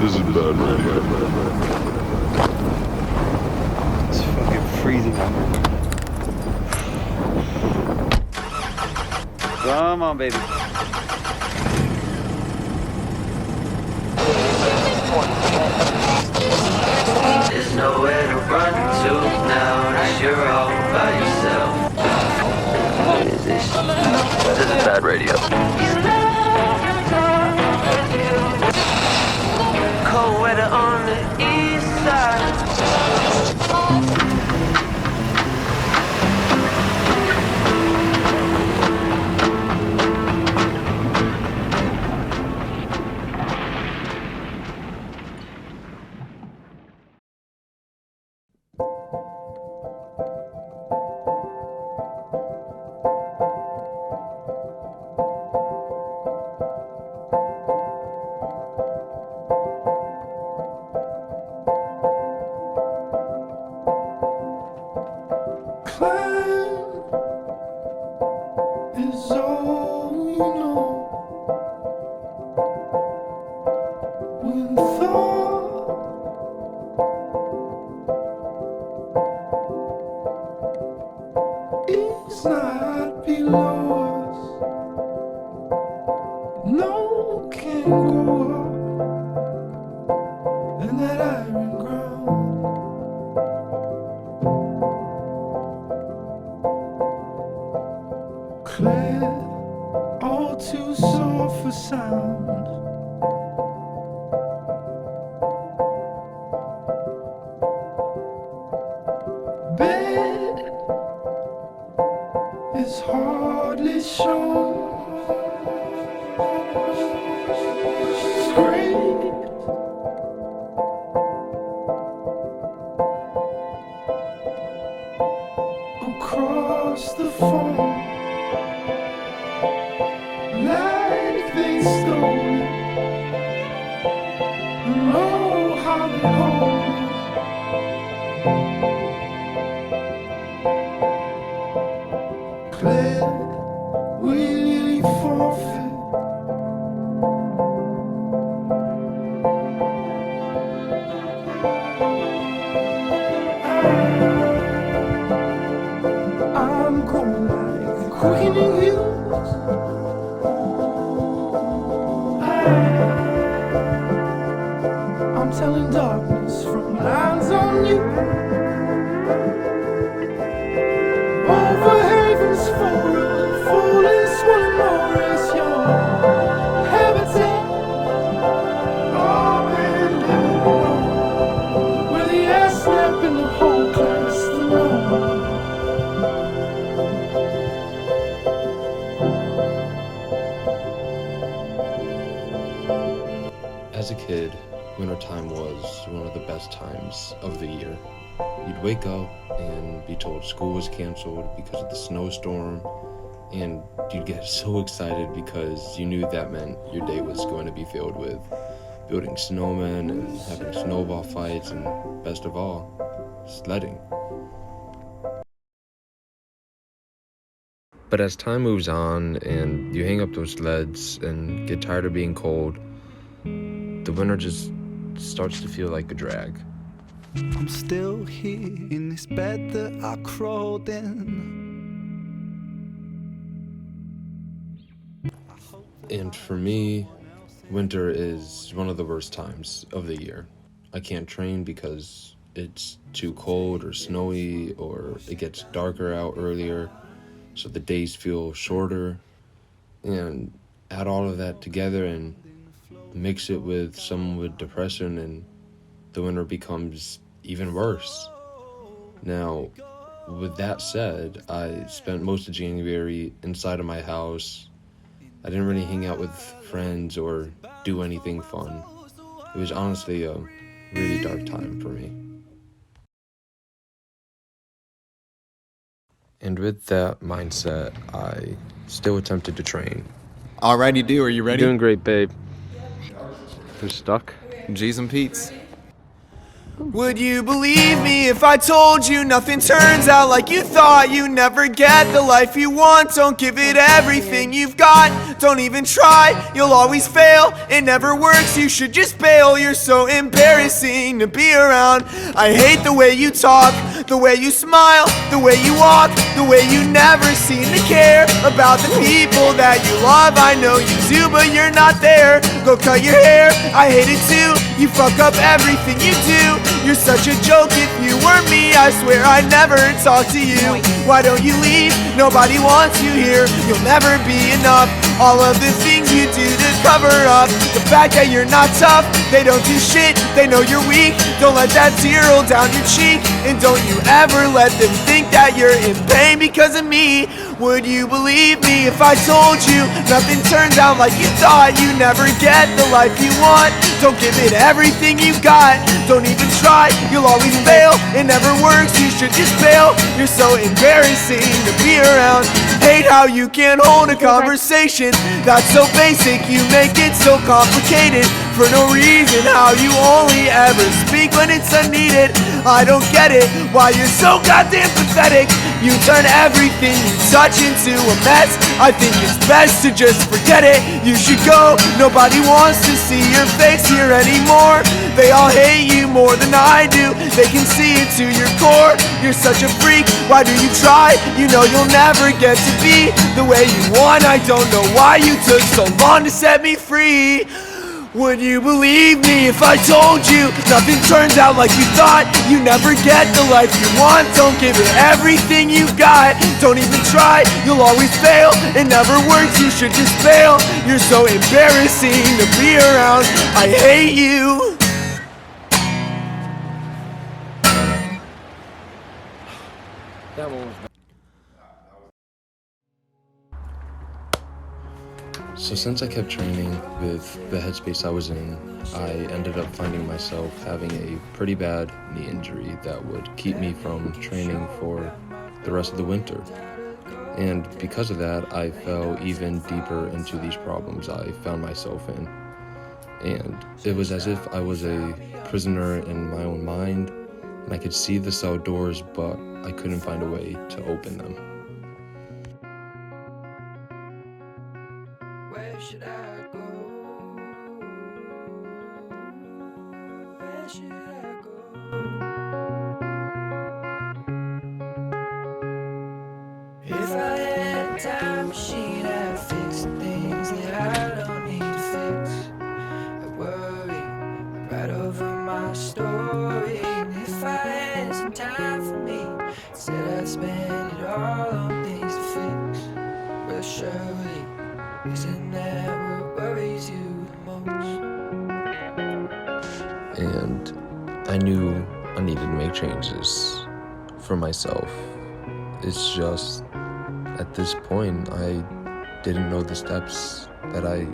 This is bad radio. It's fucking freezing out here. Come on, baby. There's nowhere to run to now that you're all by yourself. What is this? This is bad radio. Cold weather on the east side. Is all you know. When thought is not below us, no can go up in that iron ground. Clear, all too soft for sound. Bed is hardly shown. Scraped across the phone. Like they stole it, no holly home. Claire, we nearly forfeit. I'm growing like quickening hills. I'm telling darkness from lines on you. Over havens for a falling swollen more is your habitat. Oh, man, where the ass snap in the whole class alone. As a kid, wintertime was one of the best times of the year. You'd wake up and be told school was canceled because of the snowstorm, and you'd get so excited because you knew that meant your day was going to be filled with building snowmen and having snowball fights and, best of all, sledding. But as time moves on and you hang up those sleds and get tired of being cold, the winter just starts to feel like a drag. I'm still here in this bed that I crawled in. And for me, winter is one of the worst times of the year. I can't train because it's too cold or snowy, or it gets darker out earlier, so the days feel shorter. And add all of that together and mix it with someone with depression, and the winter becomes even worse. Now, with that said, I spent most of January inside of my house. I didn't really hang out with friends or do anything fun. It was honestly a really dark time for me. And with that mindset, I still attempted to train. Alrighty, do. Are you ready? Doing great, babe. You're stuck? G's and Pete's. Would you believe me if I told you nothing turns out like you thought? You never get the life you want. Don't give it everything you've got. Don't even try, you'll always fail. It never works, you should just bail. You're so embarrassing to be around. I hate the way you talk, the way you smile, the way you walk, the way you never seem to care about the people that you love. I know you do, but you're not there. Go cut your hair, I hate it too. You fuck up everything you do. You're such a joke. If you were me, I swear I'd never talk to you. Why don't you leave? Nobody wants you here. You'll never be enough. All of the things you do to cover up the fact that you're not tough. They don't do shit, they know you're weak. Don't let that tear roll down your cheek. And don't you ever let them think that you're in pain because of me. Would you believe me if I told you nothing turns out like you thought? You never get the life you want. Don't give it everything you got. Don't even try, you'll always fail. It never works, you should just bail. You're so embarrassing to be around. Hate how you can't hold a conversation that's so basic. You make it so complicated for no reason. How you only ever speak when it's unneeded. I don't get it, why you're so goddamn pathetic. You turn everything you touch into a mess. I think it's best to just forget it. You should go, nobody wants to see your face here anymore. They all hate you more than I do. They can see it to your core. You're such a freak, why do you try? You know you'll never get to be the way you want. I don't know why you took so long to set me free. Would you believe me if I told you nothing turns out like you thought? You never get the life you want. Don't give it everything you've got. Don't even try, you'll always fail. It never works, you should just fail. You're so embarrassing to be around. I hate you. That one was bad. So since I kept training with the headspace I was in, I ended up finding myself having a pretty bad knee injury that would keep me from training for the rest of the winter. And because of that, I fell even deeper into these problems I found myself in. And it was as if I was a prisoner in my own mind, and I could see the cell doors, but I couldn't find a way to open them. Where should I go? Where should I go? If I had a time machine, I'd fix the things that I don't need to fix. I worry, I write over my story. And if I had some time for me, said I'd spend it all on things to fix. Well, surely, isn't that what worries you the most? And I knew I needed to make changes for myself. It's just, at this point, I didn't know the steps that I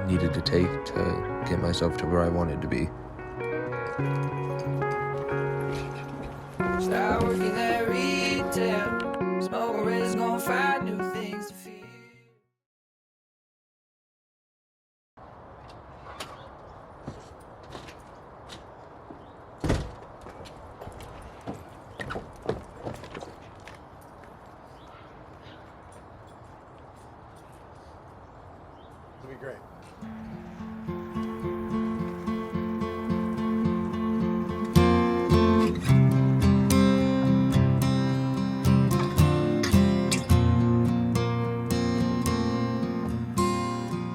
needed to take to get myself to where I wanted to be. Start working at retail. Smoker is gonna find new things to feel. It'll be great.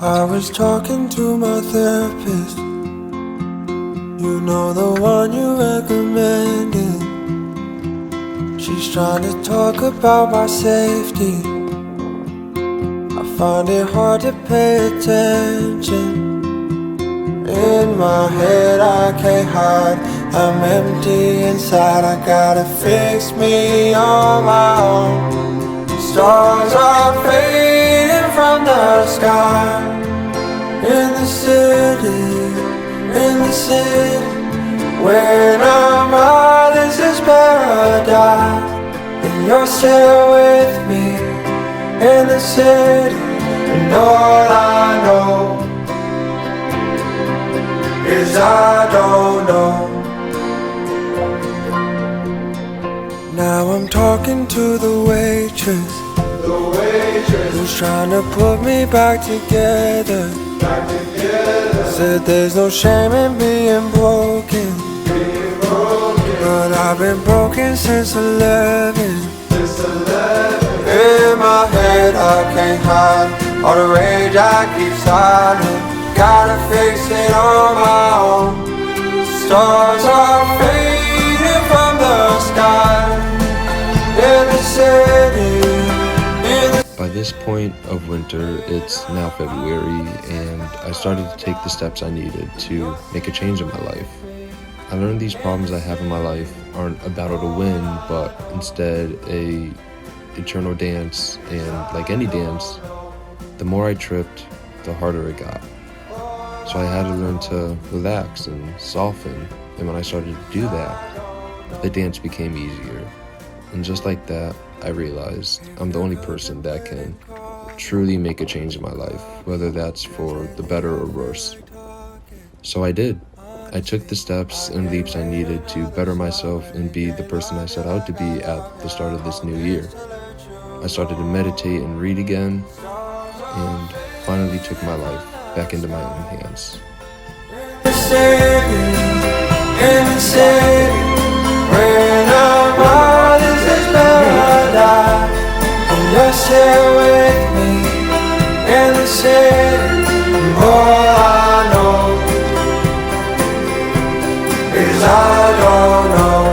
I was talking to my therapist. You know, the one you recommended. She's trying to talk about my safety. I find it hard to pay attention. In my head I can't hide, I'm empty inside. I gotta fix me on my own. Stars are fading from the sky. In the city, when I'm out, this is paradise. And you're still with me in the city. And all I know is I don't know Now I'm talking to the waitress who's trying to put me back together. Said there's no shame in being broken, but I've been broken since 11. In my head I can't hide all the rage I keep silent. Gotta fix it on my own. Stars are fading from the sky in the city. By this point of winter, it's now February, and I started to take the steps I needed to make a change in my life. I learned these problems I have in my life aren't a battle to win, but instead a eternal dance, and like any dance, the more I tripped, the harder it got. So I had to learn to relax and soften, and when I started to do that, the dance became easier. And just like that, I realized I'm the only person that can truly make a change in my life, whether that's for the better or worse. So I did. I took the steps and leaps I needed to better myself and be the person I set out to be at the start of this new year. I started to meditate and read again, and finally took my life back into my own hands. In the city, when I'm out, this is paradise. And you're still with me in the city. All I know is I don't know.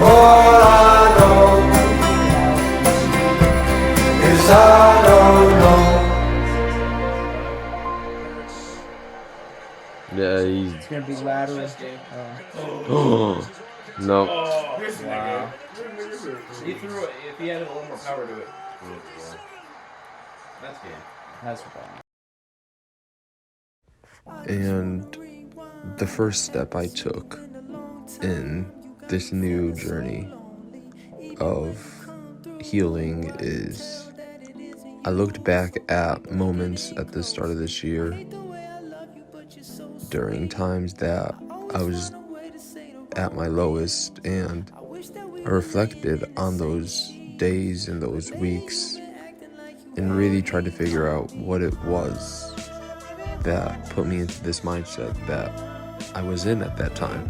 All I know is I don't know. Yeah, he's... It's gonna be lateral. No. Wow. He threw it. If he had a little more power to it. That's good. That's fine. And the first step I took in this new journey of healing is I looked back at moments at the start of this year during times that I was at my lowest, and I reflected on those days and those weeks and really tried to figure out what it was that put me into this mindset that I was in at that time.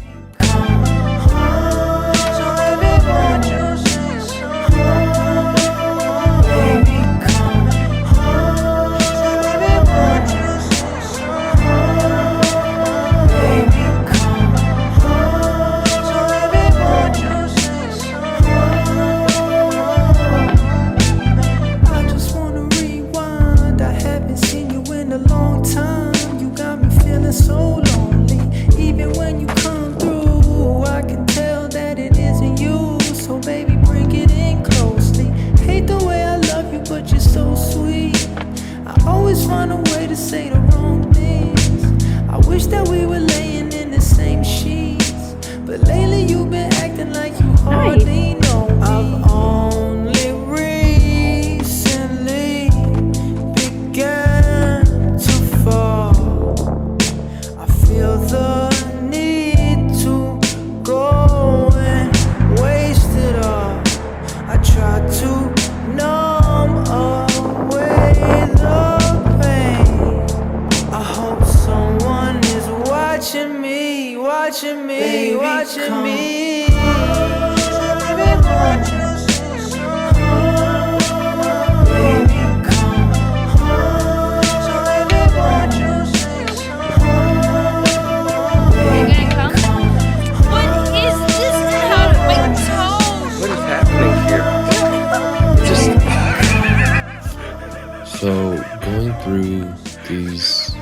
So going through these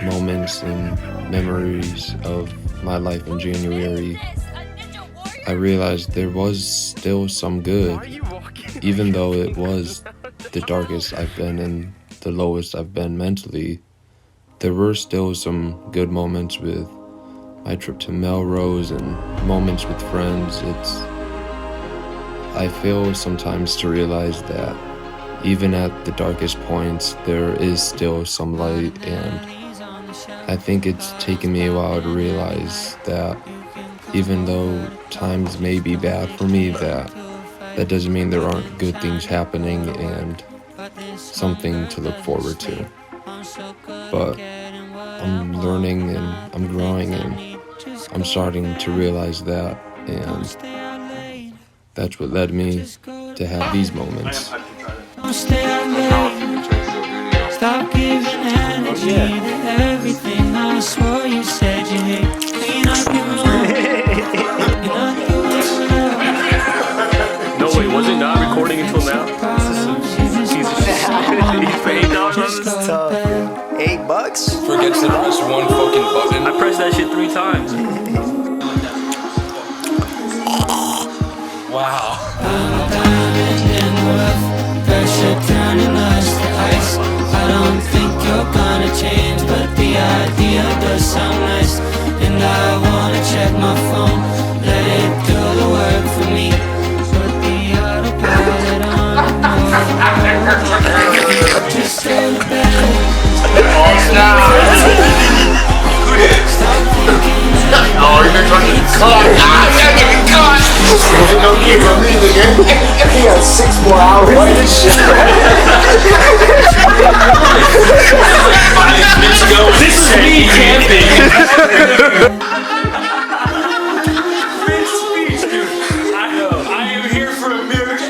moments and memories of my life in January, I realized there was still some good, even though it was the darkest I've been and the lowest I've been mentally. There were still some good moments with my trip to Melrose and moments with friends. I fail sometimes to realize that even at the darkest points, there is still some light, and I think it's taken me a while to realize that even though times may be bad for me, that doesn't mean there aren't good things happening and something to look forward to. But I'm learning and I'm growing and I'm starting to realize that, and that's what led me to have these moments. Stop giving energy to everything. I swore you said you hate. Clean up your room. No, wait, was it not recording until now? He's paid $8 on this? Tough. $8? Forget to press one fucking button. I pressed that shit 3 times. Wow. Pressure turning us to ice. I don't think you're gonna change, but the idea does sound nice. And I wanna check my phone, let it do the work for me. Put the autopilot on. Just go to bed. Stop thinking. Oh, you're going to get caught. Ah, you're going to get caught. Don't keep him leaving again. He has 6 more hours. Why this shit? 5 minutes ago. This is me camping. Great speech, dude. I am here for a miracle.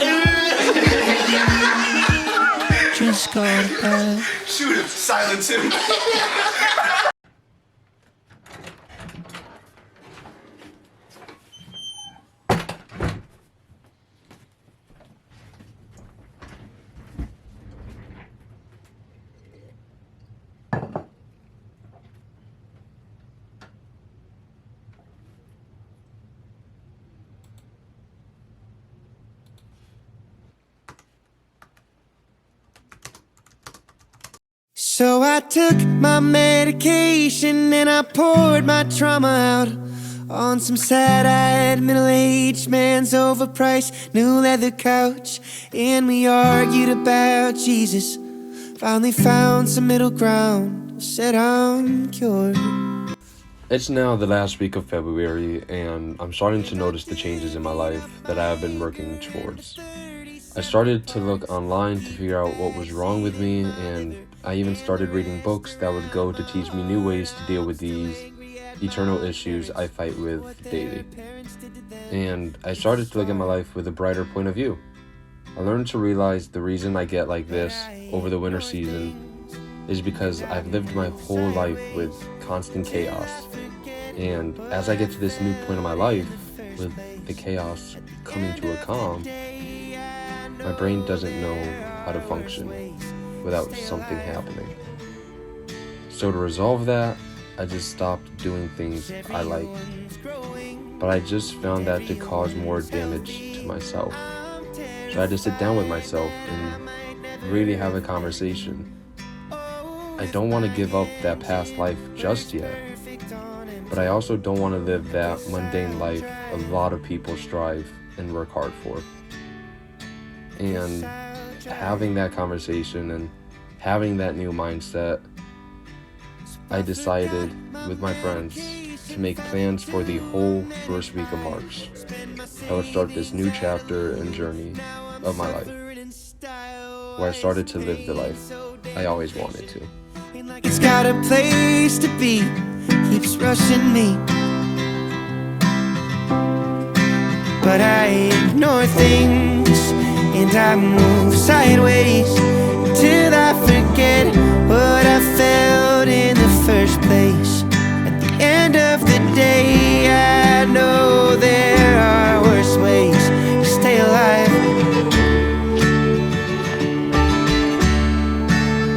Just go to bed. Shoot him, silence him. So I took my medication and I poured my trauma out on some sad-eyed middle-aged man's overpriced new leather couch. And we argued about Jesus, finally found some middle ground, said I'm cured. It's now the last week of February, and I'm starting to notice the changes in my life that I have been working towards. I started to look online to figure out what was wrong with me, and I even started reading books that would go to teach me new ways to deal with these eternal issues I fight with daily. And I started to look at my life with a brighter point of view. I learned to realize the reason I get like this over the winter season is because I've lived my whole life with constant chaos. And as I get to this new point in my life, with the chaos coming to a calm, my brain doesn't know how to function without something happening. So to resolve that, I just stopped doing things I like. But I just found that to cause more damage to myself. So I had to sit down with myself and really have a conversation. I don't want to give up that past life just yet, but I also don't want to live that mundane life a lot of people strive and work hard for. And having that conversation and having that new mindset, I decided with my friends to make plans for the whole first week of March. I would start this new chapter and journey of my life, where I started to live the life I always wanted to. It's got a place to be, keeps rushing me, but I ignore things and I move sideways till I forget what I felt in the first place. At the end of the day, I know there are worse ways to stay alive.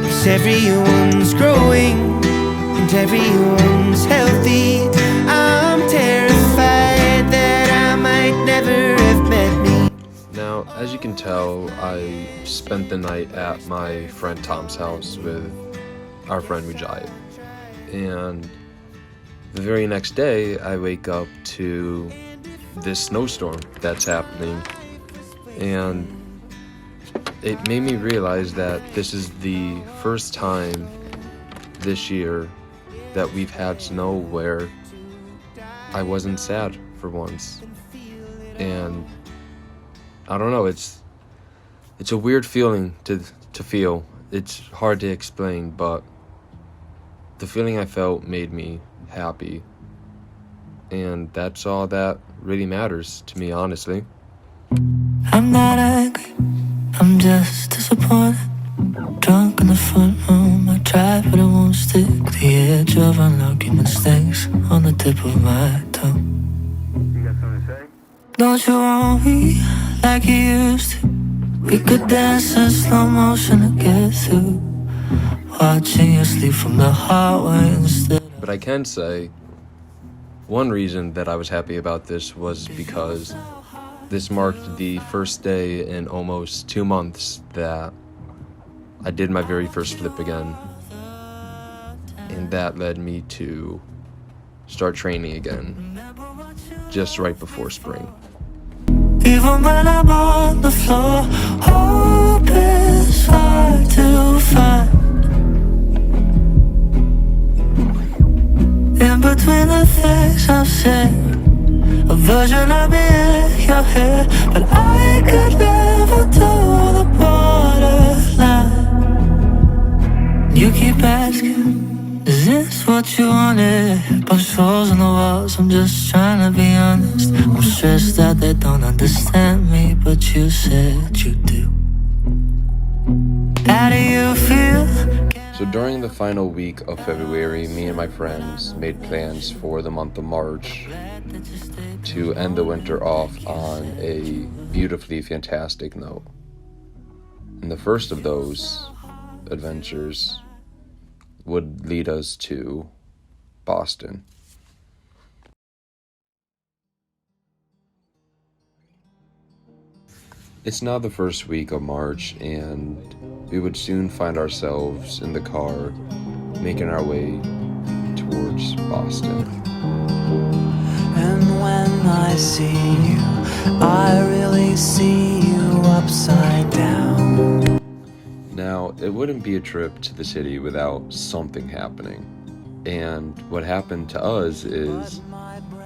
'Cause everyone's growing and everyone's healthy. I'm terrified that I might never have met me. Now, as you can tell, I spent the night at my friend Tom's house with our friend Mujahid. And the very next day, I wake up to this snowstorm that's happening. And it made me realize that this is the first time this year that we've had snow where I wasn't sad for once. And I don't know, it's a weird feeling to feel. It's hard to explain, but the feeling I felt made me happy. And that's all that really matters to me, honestly. I'm not angry, I'm just disappointed. Drunk in the front room, I tried but it won't stick. The edge of unlucky mistakes on the tip of my tongue. You got something to say? Don't you want me like you used to? We could dance in slow motion to get through. Watching you sleep from the hallway instead. But I can say, one reason that I was happy about this was because this marked the first day in almost 2 months that I did my very first flip again. And that led me to start training again, just right before spring. Even when I'm on the floor, hope is hard to find. In between the things I've said, a version of me in your head, but I could never do the borderline. You keep asking, is this what you wanted? Punch holes in the walls, I'm just trying to be honest. I'm stressed that they don't understand me, but you said you do. How do you feel? So during the final week of February, me and my friends made plans for the month of March to end the winter off on a beautifully fantastic note. And the first of those adventures would lead us to Boston. It's now the first week of March, and we would soon find ourselves in the car making our way towards Boston. And when I see you, I really see you upside down. Now, it wouldn't be a trip to the city without something happening. And what happened to us is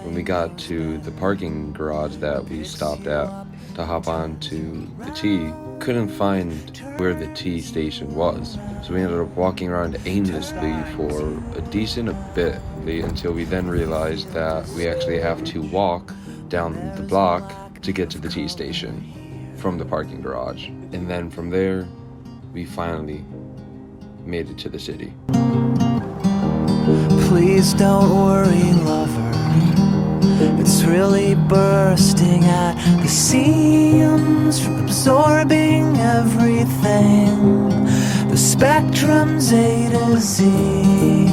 when we got to the parking garage that we stopped at to hop on to the T, couldn't find where the T station was. So we ended up walking around aimlessly for a decent bit until we then realized that we actually have to walk down the block to get to the T station from the parking garage. And then from there, we finally made it to the city. Please don't worry, lover. It's really bursting at the seams, absorbing everything. The spectrum's A to Z.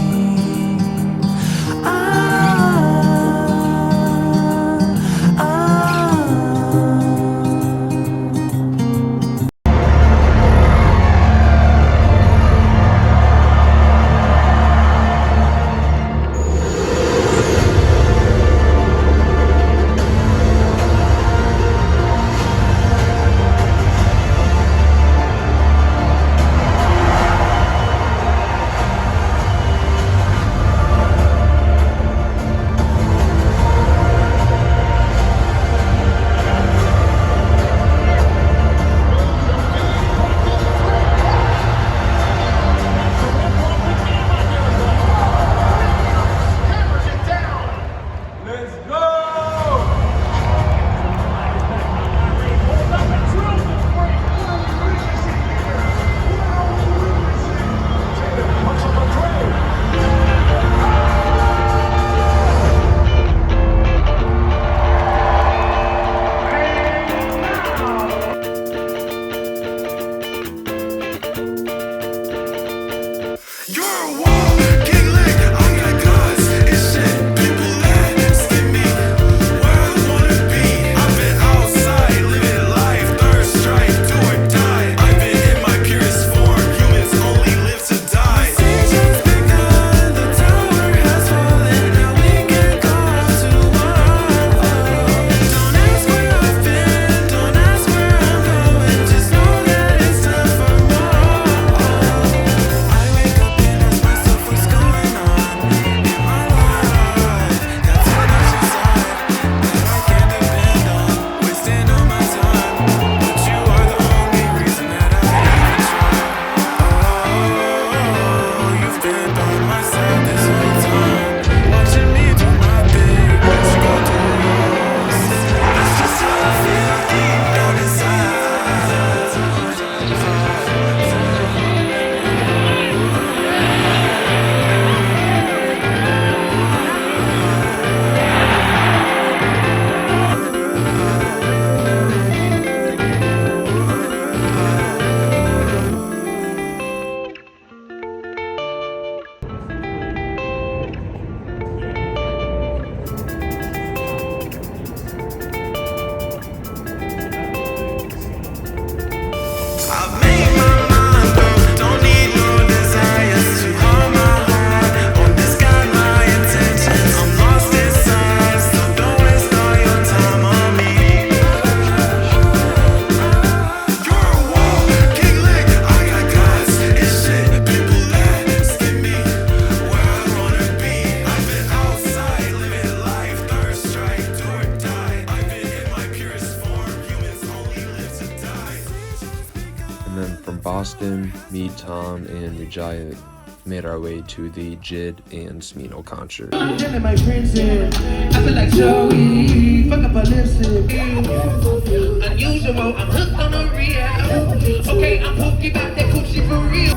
Austin, me, Tom, and Ujaya made our way to the Jid and Smino concert. My friend said, I feel like Joey, fuck up a lipstick. Unusual, I'm hooked on a real. Okay, I'm poking about that coochie for real.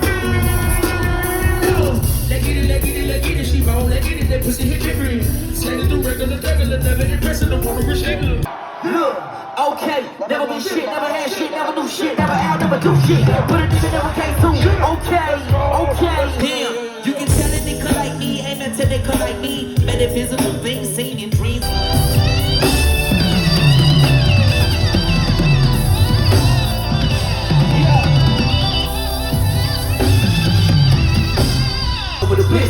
Let get it, she roll, let get it, that pussy hit different. Say it the regular, never impressing, don't wanna wish it. Look, okay, never been shit, never had shit, never do shit, never out, never do shit. But a nigga never came through. Okay. Damn, you can tell a nigga like me, ain't meant to nigga like me. Metaphysical things seen in dreams.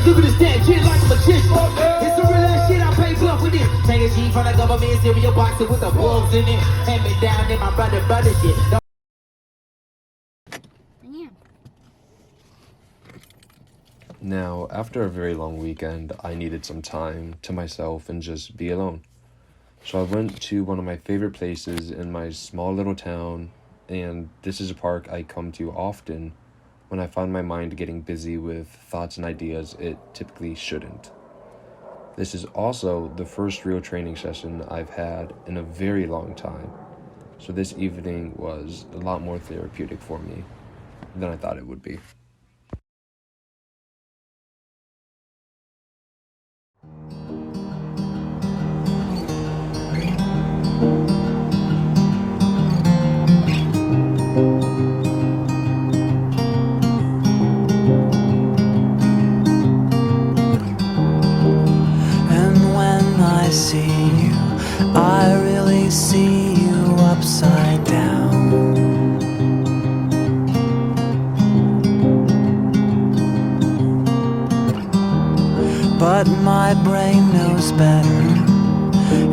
Look at this damn kid like a magician. It's the real ass shit, I pay bluff with it. Take a G from the government cereal box with the wolves in it. Hand me down in my brother shit. Now, after a very long weekend, I needed some time to myself and just be alone. So I went to one of my favorite places in my small little town, and this is a park I come to often when I find my mind getting busy with thoughts and ideas it typically shouldn't. This is also the first real training session I've had in a very long time, so this evening was a lot more therapeutic for me than I thought it would be. See you, I really see you upside down. But my brain knows better.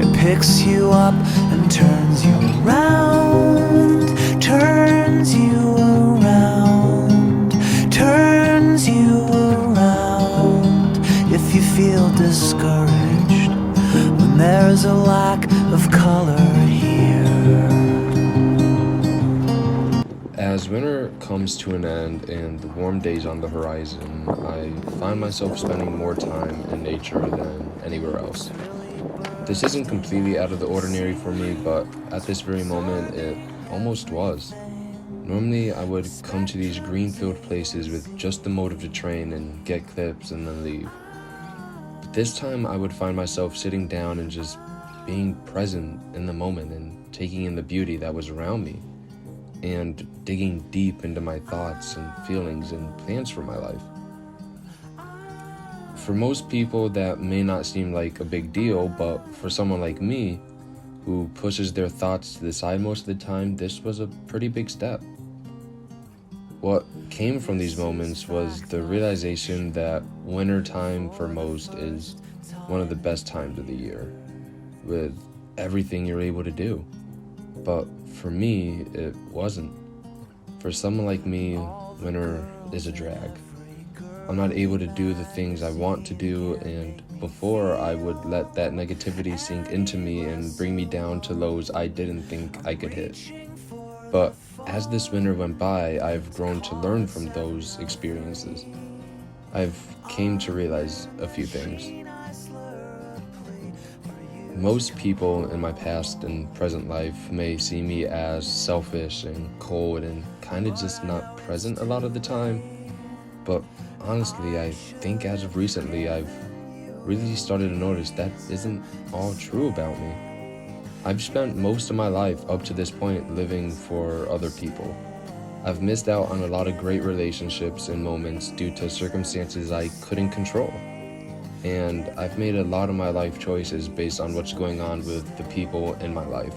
It picks you up and turns you around, turns you around, turns you around. If you feel discouraged, there's a lack of color here. As winter comes to an end and the warm days on the horizon, I find myself spending more time in nature than anywhere else. This isn't completely out of the ordinary for me, but at this very moment, it almost was. Normally, I would come to these green-filled places with just the motive to train and get clips and then leave. This time I would find myself sitting down and just being present in the moment and taking in the beauty that was around me and digging deep into my thoughts and feelings and plans for my life. For most people that may not seem like a big deal, but for someone like me who pushes their thoughts to the side most of the time, this was a pretty big step. What came from these moments was the realization that winter time for most is one of the best times of the year, with everything you're able to do. But for me, it wasn't. For someone like me, winter is a drag. I'm not able to do the things I want to do, and before I would let that negativity sink into me and bring me down to lows I didn't think I could hit. But as this winter went by, I've grown to learn from those experiences. I've came to realize a few things. Most people in my past and present life may see me as selfish and cold and kind of just not present a lot of the time. But honestly, I think as of recently, I've really started to notice that isn't all true about me. I've spent most of my life up to this point living for other people. I've missed out on a lot of great relationships and moments due to circumstances I couldn't control. And I've made a lot of my life choices based on what's going on with the people in my life.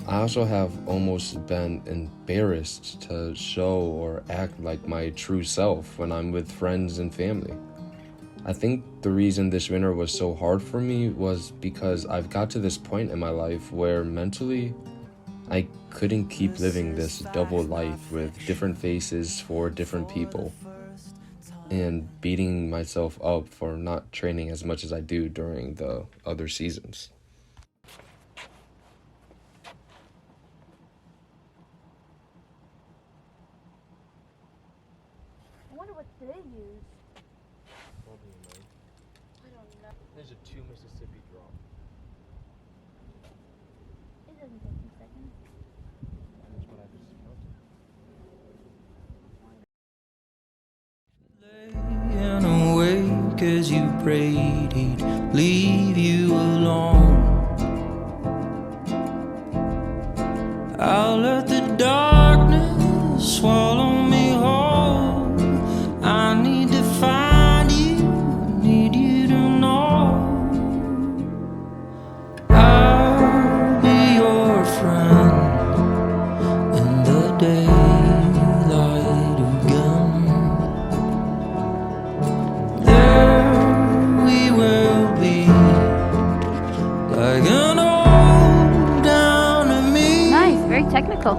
I also have almost been embarrassed to show or act like my true self when I'm with friends and family. I think the reason this winter was so hard for me was because I've got to this point in my life where mentally I couldn't keep living this double life with different faces for different people and beating myself up for not training as much as I do during the other seasons. There's a 2 Mississippi drop. It doesn't take 2 seconds. That's what I just counted. Laying awake as you prayed he'd leave you alone. I'll let the darkness swallow me whole. I need to find you, need you to know. I'll be your friend in the daylight again. There we will be, like an old down to me. Nice, very technical.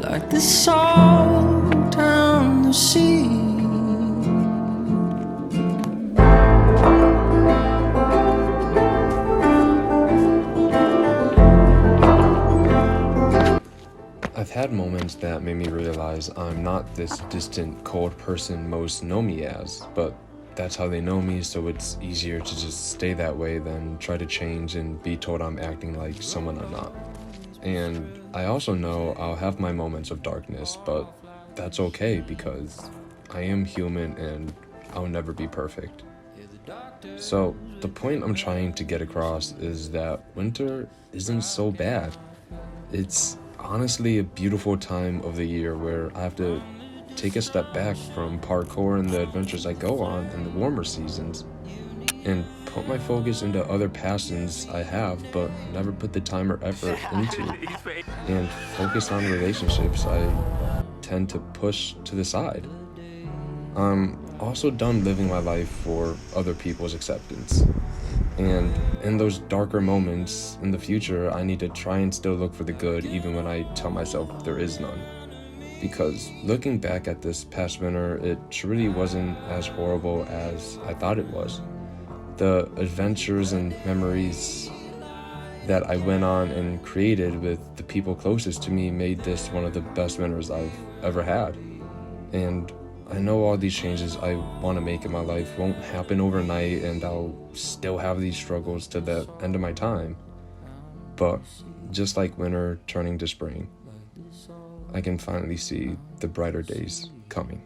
Like the salt down the sea. I've had moments that made me realize I'm not this distant, cold person most know me as, but that's how they know me, so it's easier to just stay that way than try to change and be told I'm acting like someone I'm not. And I also know I'll have my moments of darkness, but that's okay because I am human and I'll never be perfect. So the point I'm trying to get across is that winter isn't so bad. It's honestly a beautiful time of the year where I have to take a step back from parkour and the adventures I go on in the warmer seasons and put my focus into other passions I have but never put the time or effort into, and focus on relationships I tend to push to the side. I'm also done living my life for other people's acceptance. And in those darker moments in the future, I need to try and still look for the good even when I tell myself there is none. Because looking back at this past winter, it truly wasn't as horrible as I thought it was. The adventures and memories that I went on and created with the people closest to me made this one of the best winters I've ever had. And I know all these changes I want to make in my life won't happen overnight, and I'll still have these struggles to the end of my time. But just like winter turning to spring, I can finally see the brighter days coming.